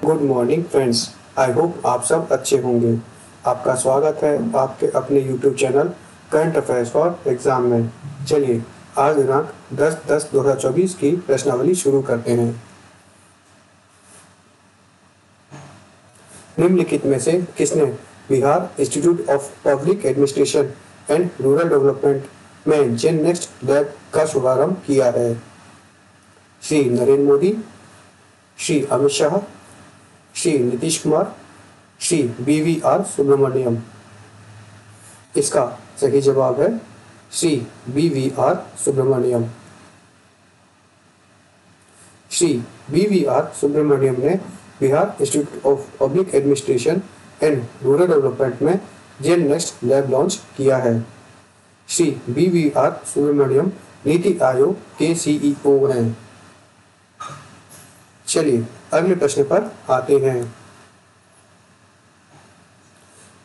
Good morning friends. I hope आप सब अच्छे होंगे। आपका स्वागत है आपके अपने YouTube channel current affairs for exam में। चलिए आज दिनांक 10/10/2024 की प्रश्नावली शुरू करते हैं। निम्नलिखित में से किसने Bihar institute of public administration and rural development में जेन नेक्स्ट लैब का शुभारंभ किया है? श्री नरेंद्र मोदी, श्री अमित शाह, श्री नीतीश कुमार, श्री BVR सुब्रमण्यम। इसका सही जवाब है श्री BVR सुब्रमण्यम। श्री BVR सुब्रमण्यम ने Bihar institute of public administration and rural development में जेन नेक्स्ट लैब लॉन्च किया है। श्री BVR सुब्रमण्यम नीति आयोग के CEO हैं। चलिए अगले प्रश्न पर आते हैं।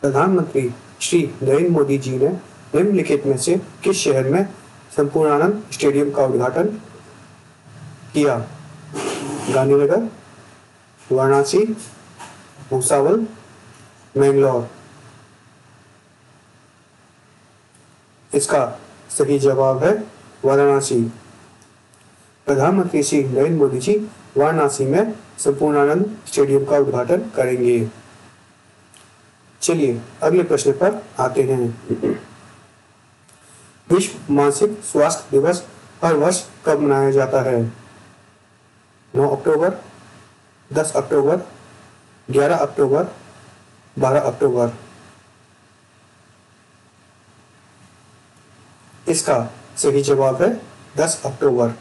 प्रधानमंत्री श्री नरेंद्र मोदी जी ने निम्नलिखित में से किस शहर में संपूर्णानंद स्टेडियम का उद्घाटन किया? गांधीनगर, वाराणसी, भूसावल, मैंगलोर। इसका सही जवाब है वाराणसी। प्रधानमंत्री श्री नरेंद्र मोदी जी वाराणसी में संपूर्णानंद स्टेडियम का उद्घाटन करेंगे। चलिए अगले प्रश्न पर आते हैं। विश्व मानसिक स्वास्थ्य दिवस हर वर्ष कब मनाया जाता है? 9 अक्टूबर, 10 अक्टूबर, 11 अक्टूबर, 12 अक्टूबर। इसका सही जवाब है 10 अक्टूबर।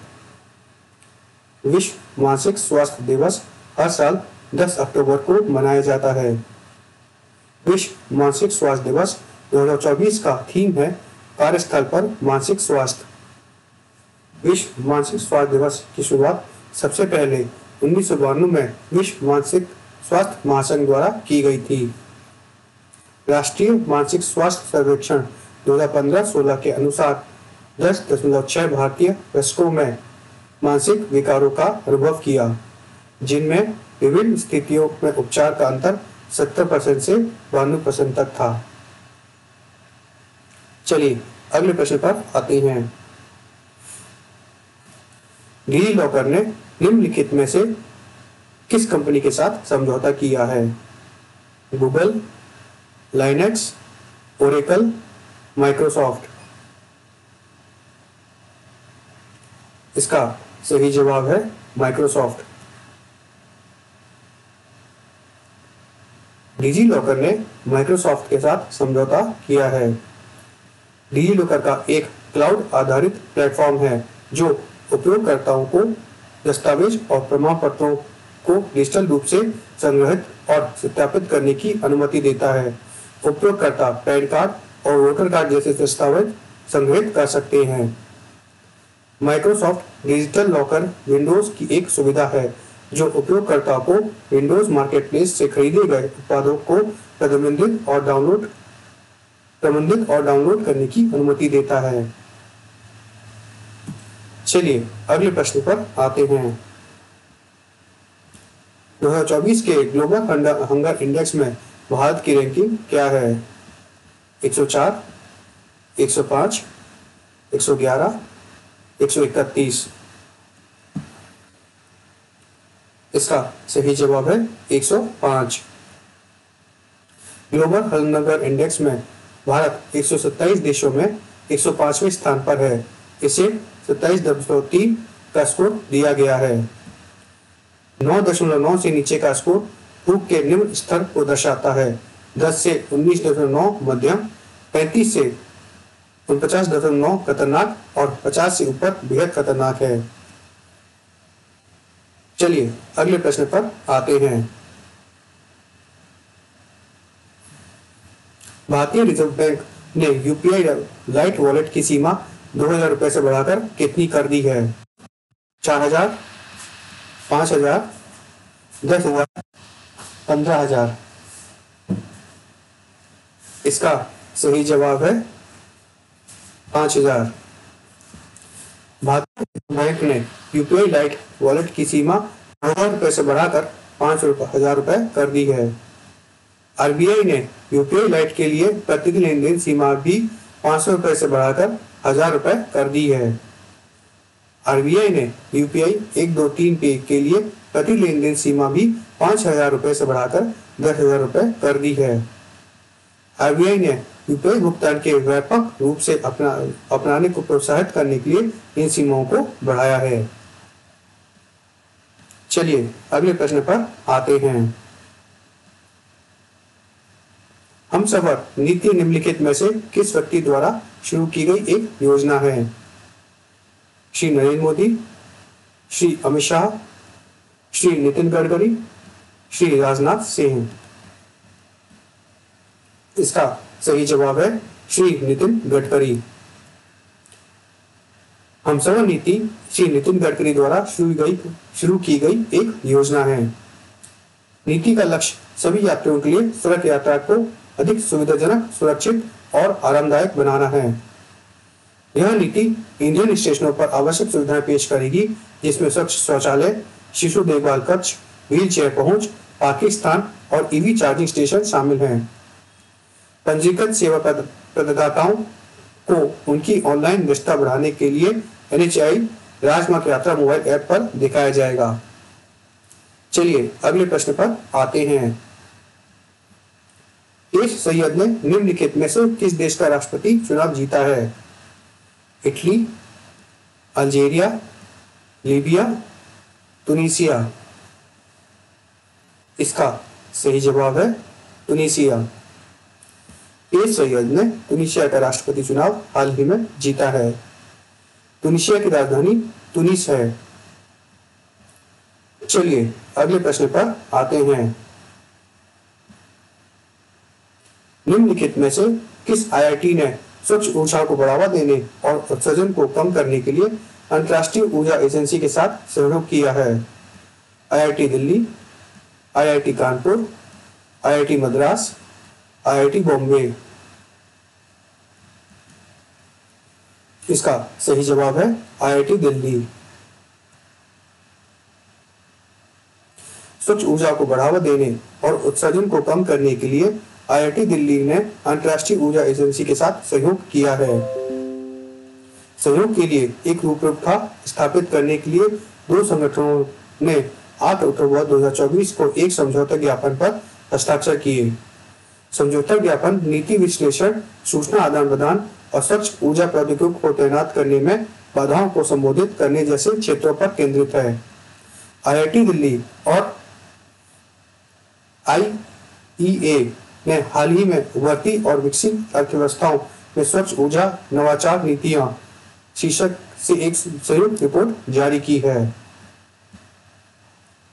विश्व मानसिक स्वास्थ्य दिवस हर साल 10 अक्टूबर को मनाया जाता है। विश्व मानसिक स्वास्थ्य दिवस 2024 का थीम है कार्यस्थल पर मानसिक स्वास्थ्य। विश्व मानसिक स्वास्थ्य दिवस की शुरुआत सबसे पहले 1992 में विश्व मानसिक स्वास्थ्य महासंघ द्वारा की गई थी। राष्ट्रीय मानसिक स्वास्थ्य सर्वेक्षण 2015-16 के अनुसार 10.6 भारतीय वयस्कों में मानसिक विकारों का अनुभव किया, जिनमें विभिन्न स्थितियों में उपचार का अंतर 70% से 92% तक था। चलिए अगले प्रश्न पर आते हैं। डिजी लॉकर ने निम्नलिखित में से किस कंपनी के साथ समझौता किया है? Google, Linux, Oracle, Microsoft. इसका सही जवाब है माइक्रोसॉफ्ट। डिजी लॉकर ने माइक्रोसॉफ्ट के साथ समझौता किया है। डिजी लॉकर का एक क्लाउड आधारित प्लेटफॉर्म है जो उपयोगकर्ताओं को दस्तावेज और प्रमाण पत्रों को डिजिटल रूप से संग्रहित और सत्यापित करने की अनुमति देता है। उपयोगकर्ता पैन कार्ड और वोटर कार्ड जैसे दस्तावेज संग्रहित कर सकते हैं। माइक्रोसॉफ्ट डिजिटल लॉकर विंडोज की एक सुविधा है जो उपयोगकर्ता को विंडोज मार्केटप्लेस से खरीदे गए उत्पादों को प्रबंधित और डाउनलोड करने की अनुमति देता है। चलिए अगले प्रश्न पर आते हैं। 2024 के ग्लोबल हंगर इंडेक्स में भारत की रैंकिंग क्या है? 104, 105, 111, 131। इसका सही जवाब है 105। ग्लोबल हंगर इंडेक्स में भारत 127 देशों में 105वें स्थान पर है। इसे 27.3 का स्कोर दिया गया है। 9.9 से नीचे का स्कोर भूख के निम्न स्तर को दर्शाता है। 10 से 19.9 मध्यम, 35 से 49.9 खतरनाक और 50 से ऊपर बेहद खतरनाक है। चलिए अगले प्रश्न पर आते हैं। भारतीय रिजर्व बैंक ने UPI लाइट वॉलेट की सीमा 2000 रुपए से बढ़ाकर कितनी कर दी है? 4000, 5000, 10,000, 15,000। इसका सही जवाब है 5000। भारतीय बैंक ने UPI लाइट वॉलेट की सीमा 2000 रुपए से बढ़ाकर 5,000 रुपए कर दी है। आरबीआई ने यूपीआई लाइट के लिए प्रति लेन देन सीमा भी 500 रुपए से बढ़ाकर 1,000 रुपए कर दी है। आरबीआई ने यूपीआई 123 पे के लिए प्रति लेन देन सीमा भी 5,000 रुपए से बढ़ाकर 10,000 रुपए कर दी है। आरबीआई ने यूपीआई भुगतान के व्यापक रूप से अपनाने को प्रोत्साहित करने के लिए इन सीमाओं को बढ़ाया है। चलिए अगले प्रश्न पर आते हैं। हमसफर नीति निम्नलिखित में से किस व्यक्ति द्वारा शुरू की गई एक योजना है? श्री नरेंद्र मोदी, श्री अमित शाह, श्री नितिन गडकरी, श्री राजनाथ सिंह। इसका सही जवाब है श्री नितिन गडकरी। हमसफर नीति श्री नितिन गडकरी द्वारा शुरू की गई एक योजना है। नीति का लक्ष्य सभी यात्रियों के लिए सड़क यात्रा को अधिक सुविधाजनक, सुरक्षित और आरामदायक बनाना है। यह नीति इंडियन स्टेशनों पर आवश्यक सुविधाएं पेश करेगी, जिसमें स्वच्छ शौचालय, शिशु देखभाल कक्ष, व्हील चेयर पहुंच, पार्किंग स्थान और ईवी चार्जिंग स्टेशन शामिल हैं। पंजीकृत सेवा प्रदाताओं को उनकी ऑनलाइन दक्षता बढ़ाने के लिए NHAI राजमार्ग यात्रा मोबाइल ऐप पर दिखाया जाएगा। चलिए अगले प्रश्न पर आते हैं। एस सैयद ने निम्नलिखित में से किस देश का राष्ट्रपति चुनाव जीता है? Italy, Algeria, Libya, Tunisia. इसका सही जवाब है तुनीसिया। एस सैयद ने तुनीसिया का राष्ट्रपति चुनाव हाल ही में जीता है। तुनीसिया की राजधानी तुनीस है। चलिए अगले प्रश्न पर आते हैं। निम्नलिखित में से किस आईआईटी ने स्वच्छ ऊर्जा को बढ़ावा देने और उत्सर्जन को कम करने के लिए अंतर्राष्ट्रीय ऊर्जा एजेंसी के साथ सहयोग किया है? IIT Delhi, IIT Kanpur, IIT Madras, IIT Bombay. इसका सही जवाब है आईआईटी दिल्ली। स्वच्छ ऊर्जा को बढ़ावा देने और उत्सर्जन को कम करने के लिए आईआईटी दिल्ली ने अंतर्राष्ट्रीय ऊर्जा एजेंसी के साथ सहयोग किया है। सहयोग के लिए एक रूपरेखा स्थापित करने के लिए दो संगठनों ने 8 अक्टूबर 2024 को एक समझौता ज्ञापन पर हस्ताक्षर किए। समझौता ज्ञापन नीति विश्लेषण, सूचना आदान प्रदान और स्वच्छ ऊर्जा प्रौद्योगिकी को तैनात करने में बाधाओं को संबोधित करने जैसे क्षेत्रों पर केंद्रित है। आईआईटी दिल्ली और IEA ने हाल ही में उभरती और विकसित अर्थव्यवस्थाओं में स्वच्छ ऊर्जा नवाचार नीतियां शीर्षक से एक संयुक्त रिपोर्ट जारी की है।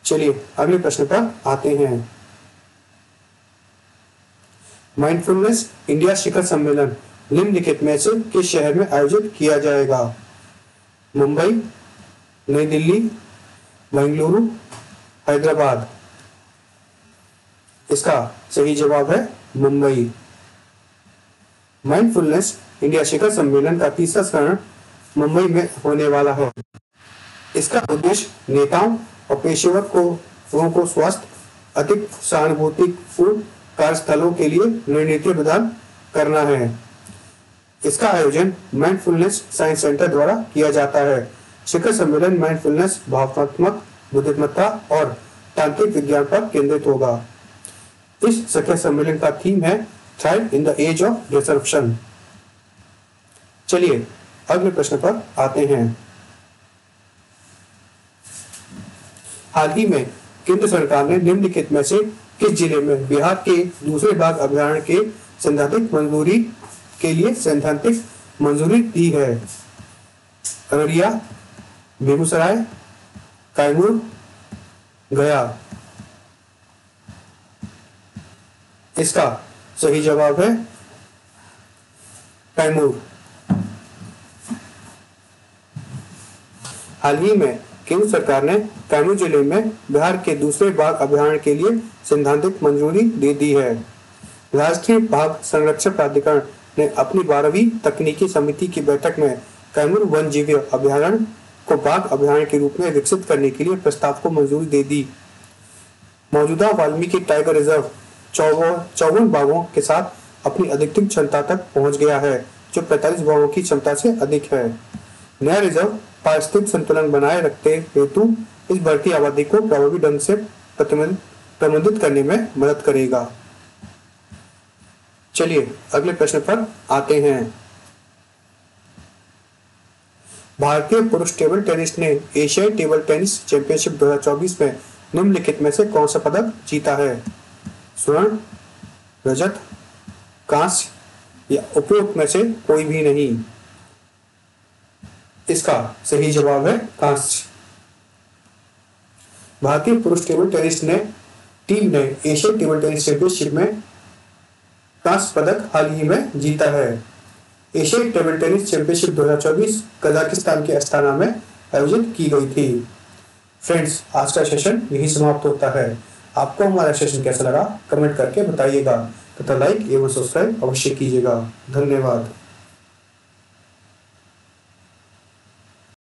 चलिए अगले प्रश्न पर आते हैं। माइंडफुलनेस इंडिया शिखर सम्मेलन निम्नलिखित में से किस शहर में आयोजित किया जाएगा? मुंबई, नई दिल्ली, बेंगलुरु, हैदराबाद। इसका सही जवाब है मुंबई। माइंडफुलनेस इंडिया शिखर सम्मेलन का तीसरा संस्करण मुंबई में होने वाला है। इसका उद्देश्य नेताओं और पेशेवर लोगों को स्वास्थ्य, अधिक सहानुभूतिपूर्ण कार्यस्थलों के लिए रणनीति प्रदान करना है। इसका आयोजन माइंडफुलनेस साइंस सेंटर द्वारा किया जाता है। शिखर सम्मेलन माइंडफुलनेस, भावनात्मक बुद्धिमत्ता और तांत्रिक विज्ञान पर केंद्रित होगा। इस शिखर सम्मेलन का थीम है thrive in the age of disruption. चलिए अगले प्रश्न पर आते हैं। हाल ही में केंद्र सरकार ने निम्नलिखित में से किस जिले में बिहार के दूसरे बाघ अभयारण्य के सैद्धांतिक मंजूरी के लिए सैद्धांतिक मंजूरी दी है? अररिया, बेगूसराय, कैमूर, गया। इसका सही जवाब है कैमूर। हाल ही में केंद्र सरकार ने कैमूर जिले में बिहार के दूसरे बाघ अभयारण्य के लिए सैद्धांतिक मंजूरी दे दी है। राष्ट्रीय बाघ संरक्षण प्राधिकरण ने अपनी 12वीं तकनीकी समिति की बैठक में कैमूर वन जीव अभयारण्य को बाघ अभयारण्य के रूप में विकसित करने के लिए प्रस्ताव को मंजूरी दे दी। मौजूदा वाल्मीकि टाइगर रिजर्व 54 बाघों के साथ अपनी अधिकतम क्षमता तक पहुंच गया है, जो 45 बाघों की क्षमता से अधिक है। नया रिजर्व पारिस्थितिक संतुलन बनाए रखते हेतु इस बढ़ती आबादी को प्रभावी ढंग से प्रबंधित करने में मदद करेगा। चलिए अगले प्रश्न पर आते हैं। भारतीय पुरुष टेबल टेनिस ने एशियाई टेबल टेनिस चैंपियनशिप 2024 में निम्नलिखित में से कौन सा पदक जीता है? स्वर्ण, रजत, कांस्य या उपरोक्त में से कोई भी नहीं। इसका सही जवाब है कांस्य। भारतीय पुरुष टेबल टेनिस टीम ने एशियाई टेबल टेनिस चैंपियनशिप में कांस्य पदक हाल ही में जीता है। एशियाई टेबल टेनिस चैंपियनशिप 2024 कजाकिस्तान के अस्ताना में आयोजित की गई थी। फ्रेंड्स, आज का सेशन यही समाप्त होता है। आपको हमारा सेशन कैसा लगा कमेंट करके बताइएगा तथा लाइक एवं सब्सक्राइब अवश्य कीजिएगा। धन्यवाद।